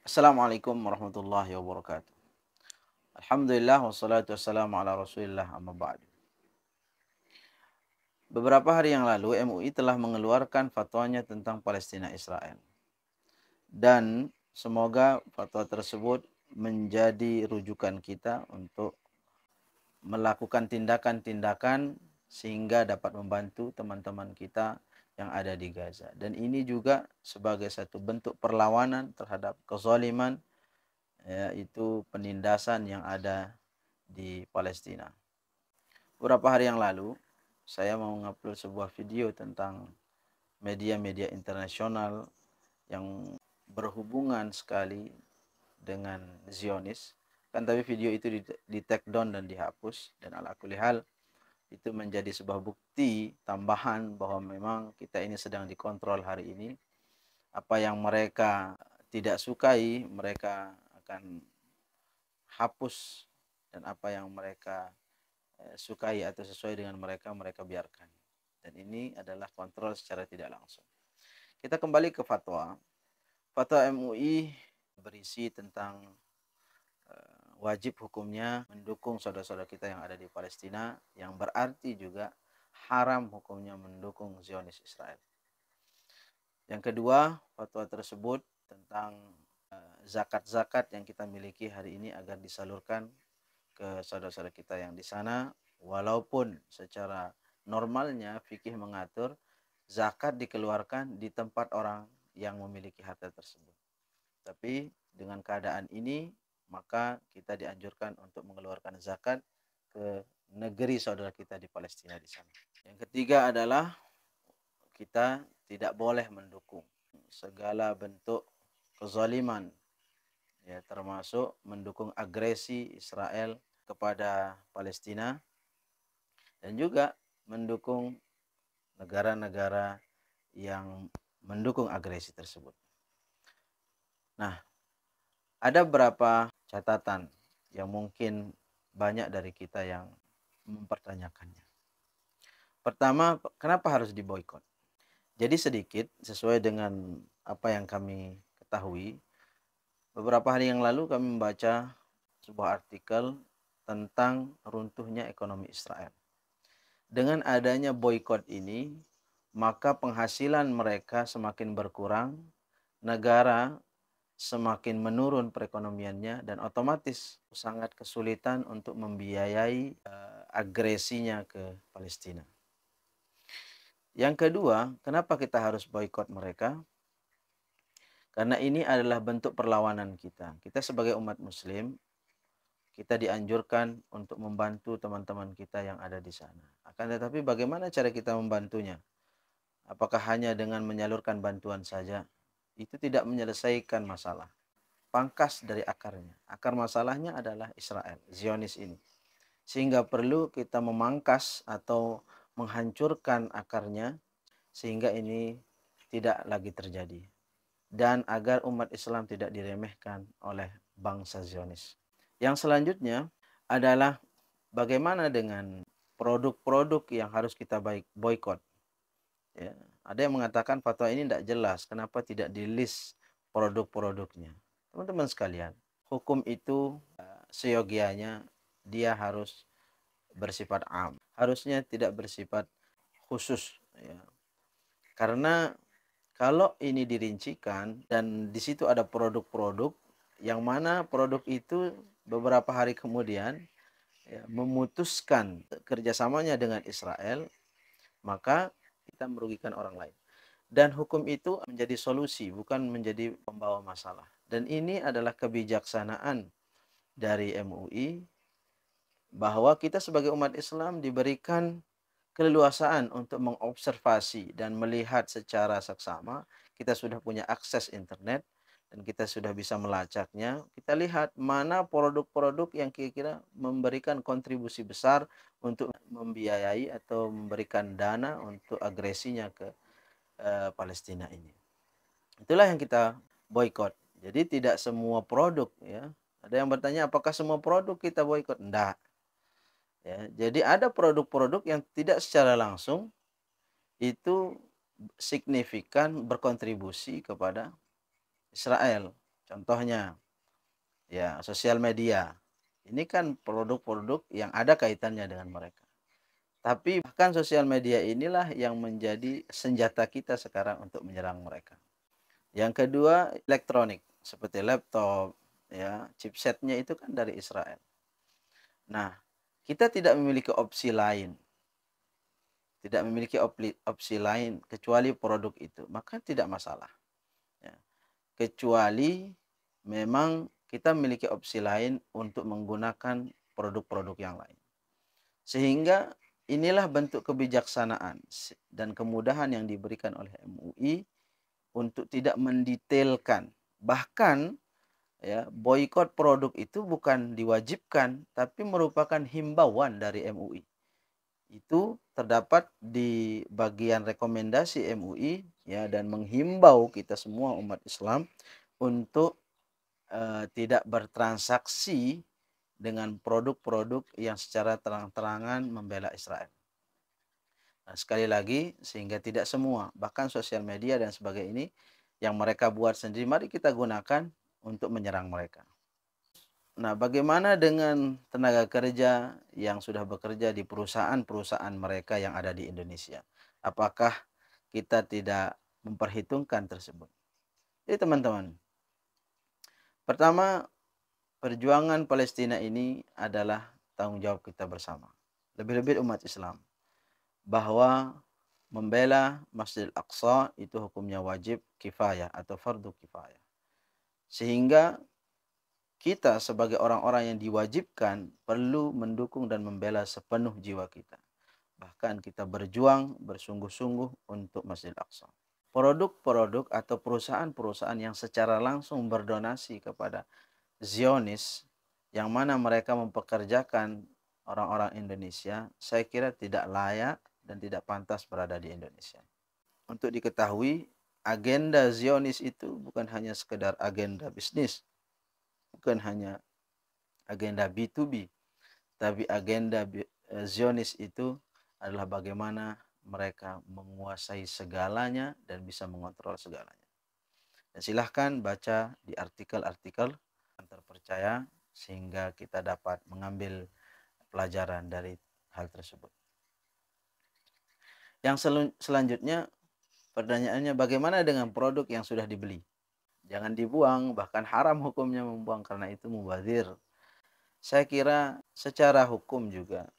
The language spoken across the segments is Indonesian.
Assalamualaikum warahmatullahi wabarakatuh. Alhamdulillah wassalatu wassalamu ala Rasulillah amma ba'du. Beberapa hari yang lalu MUI telah mengeluarkan fatwanya tentang Palestina Israel. Dan semoga fatwa tersebut menjadi rujukan kita untuk melakukan tindakan-tindakan sehingga dapat membantu teman-teman kita yang ada di Gaza. Dan ini juga sebagai satu bentuk perlawanan terhadap kezaliman, yaitu penindasan yang ada di Palestina. Beberapa hari yang lalu, saya mau mengupload sebuah video tentang media-media internasional yang berhubungan sekali dengan Zionis. Kan tapi video itu di take down dan dihapus. Dan ala kulli hal, itu menjadi sebuah bukti tambahan bahwa memang kita ini sedang dikontrol hari ini. Apa yang mereka tidak sukai, mereka akan hapus. Dan apa yang mereka sukai atau sesuai dengan mereka, mereka biarkan. Dan ini adalah kontrol secara tidak langsung. Kita kembali ke fatwa. Fatwa MUI berisi tentang wajib hukumnya mendukung saudara-saudara kita yang ada di Palestina, yang berarti juga haram hukumnya mendukung Zionis Israel. Yang kedua, fatwa tersebut tentang zakat-zakat yang kita miliki hari ini agar disalurkan ke saudara-saudara kita yang di sana, walaupun secara normalnya fikih mengatur zakat dikeluarkan di tempat orang yang memiliki harta tersebut. Tapi dengan keadaan ini, maka kita dianjurkan untuk mengeluarkan zakat ke negeri saudara kita di Palestina di sana. Yang ketiga adalah kita tidak boleh mendukung segala bentuk kezaliman, ya, termasuk mendukung agresi Israel kepada Palestina dan juga mendukung negara-negara yang mendukung agresi tersebut. Nah, ada beberapa catatan yang mungkin banyak dari kita yang mempertanyakannya. Pertama, kenapa harus diboikot? Jadi sedikit sesuai dengan apa yang kami ketahui, beberapa hari yang lalu kami membaca sebuah artikel tentang runtuhnya ekonomi Israel. Dengan adanya boikot ini, maka penghasilan mereka semakin berkurang, negara semakin menurun perekonomiannya, dan otomatis sangat kesulitan untuk membiayai agresinya ke Palestina. Yang kedua, kenapa kita harus boikot mereka? Karena ini adalah bentuk perlawanan kita. Kita sebagai umat muslim, kita dianjurkan untuk membantu teman-teman kita yang ada di sana. Akan tetapi bagaimana cara kita membantunya? Apakah hanya dengan menyalurkan bantuan saja? Itu tidak menyelesaikan masalah. Pangkas dari akarnya. Akar masalahnya adalah Israel, Zionis ini. Sehingga perlu kita memangkas atau menghancurkan akarnya sehingga ini tidak lagi terjadi. Dan agar umat Islam tidak diremehkan oleh bangsa Zionis. Yang selanjutnya adalah bagaimana dengan produk-produk yang harus kita boikot. Ya, ada yang mengatakan fatwa ini tidak jelas, kenapa tidak di-list produk-produknya. Teman-teman sekalian, hukum itu seyogianya dia harus bersifat am, harusnya tidak bersifat khusus, ya. Karena kalau ini dirincikan dan di situ ada produk-produk yang mana produk itu beberapa hari kemudian, ya, memutuskan kerjasamanya dengan Israel, maka kita merugikan orang lain. Dan hukum itu menjadi solusi, bukan menjadi pembawa masalah. Dan ini adalah kebijaksanaan dari MUI, bahwa kita sebagai umat Islam diberikan keleluasaan untuk mengobservasi dan melihat secara seksama. Kita sudah punya akses internet dan kita sudah bisa melacaknya. Kita lihat mana produk-produk yang kira-kira memberikan kontribusi besar untuk membiayai atau memberikan dana untuk agresinya ke Palestina ini. Itulah yang kita boikot. Jadi tidak semua produk, ya. Ada yang bertanya apakah semua produk kita boikot? Enggak. Ya, jadi ada produk-produk yang tidak secara langsung itu signifikan berkontribusi kepada Israel. Contohnya, ya, sosial media. Ini kan produk-produk yang ada kaitannya dengan mereka. Tapi bahkan sosial media inilah yang menjadi senjata kita sekarang untuk menyerang mereka. Yang kedua, elektronik seperti laptop, ya, chipsetnya itu kan dari Israel. Nah, kita tidak memiliki opsi lain, tidak memiliki opsi lain kecuali produk itu, maka tidak masalah. Ya. Kecuali memang kita memiliki opsi lain untuk menggunakan produk-produk yang lain. Sehingga inilah bentuk kebijaksanaan dan kemudahan yang diberikan oleh MUI untuk tidak mendetailkan. Bahkan, ya, boikot produk itu bukan diwajibkan, tapi merupakan himbauan dari MUI. Itu terdapat di bagian rekomendasi MUI, ya, dan menghimbau kita semua umat Islam untuk tidak bertransaksi dengan produk-produk yang secara terang-terangan membela Israel. Nah, sekali lagi, sehingga tidak semua, bahkan sosial media dan sebagainya ini yang mereka buat sendiri, mari kita gunakan untuk menyerang mereka. Nah, bagaimana dengan tenaga kerja yang sudah bekerja di perusahaan-perusahaan mereka yang ada di Indonesia? Apakah kita tidak memperhitungkan tersebut? Jadi teman-teman, pertama, perjuangan Palestina ini adalah tanggung jawab kita bersama. Lebih-lebih umat Islam. Bahwa membela Masjidil Aqsa itu hukumnya wajib kifayah atau fardu kifayah. Sehingga kita sebagai orang-orang yang diwajibkan perlu mendukung dan membela sepenuh jiwa kita. Bahkan kita berjuang bersungguh-sungguh untuk Masjidil Aqsa. Produk-produk atau perusahaan-perusahaan yang secara langsung berdonasi kepada Zionis, yang mana mereka mempekerjakan orang-orang Indonesia, saya kira tidak layak dan tidak pantas berada di Indonesia. Untuk diketahui, agenda Zionis itu bukan hanya sekedar agenda bisnis, bukan hanya agenda B2B, tapi agenda Zionis itu adalah bagaimana mereka menguasai segalanya dan bisa mengontrol segalanya. Dan silahkan baca di artikel-artikel yang terpercaya sehingga kita dapat mengambil pelajaran dari hal tersebut. Yang selanjutnya, pertanyaannya, bagaimana dengan produk yang sudah dibeli? Jangan dibuang, bahkan haram hukumnya membuang karena itu mubazir. Saya kira secara hukum juga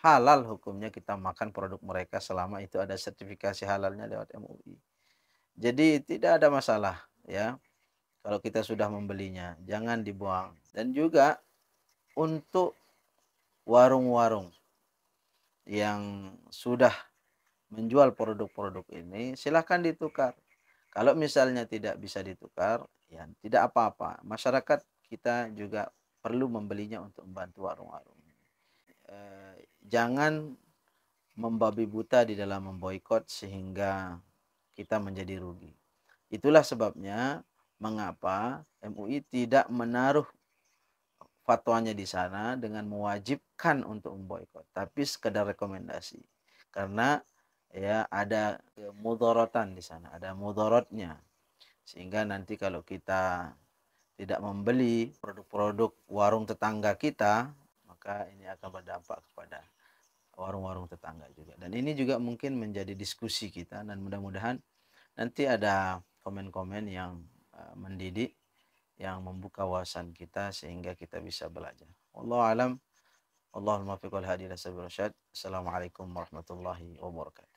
halal hukumnya kita makan produk mereka selama itu ada sertifikasi halalnya lewat MUI. Jadi tidak ada masalah, ya, kalau kita sudah membelinya, jangan dibuang. Dan juga untuk warung-warung yang sudah menjual produk-produk ini, silahkan ditukar. Kalau misalnya tidak bisa ditukar, ya tidak apa-apa. Masyarakat kita juga perlu membelinya untuk membantu warung-warung. Jangan membabi buta di dalam memboikot sehingga kita menjadi rugi. Itulah sebabnya mengapa MUI tidak menaruh fatwanya di sana dengan mewajibkan untuk memboikot, tapi sekedar rekomendasi. Karena, ya, ada mudharatan di sana, ada mudharatnya. Sehingga nanti kalau kita tidak membeli produk-produk warung tetangga kita, maka ini akan berdampak kepada warung-warung tetangga juga. Dan ini juga mungkin menjadi diskusi kita, dan mudah-mudahan nanti ada komen-komen yang mendidik, yang membuka wawasan kita sehingga kita bisa belajar. Wallahu alam. Allahul muwaffiq wal hadi ila sabil rasyad. Assalamualaikum warahmatullahi wabarakatuh.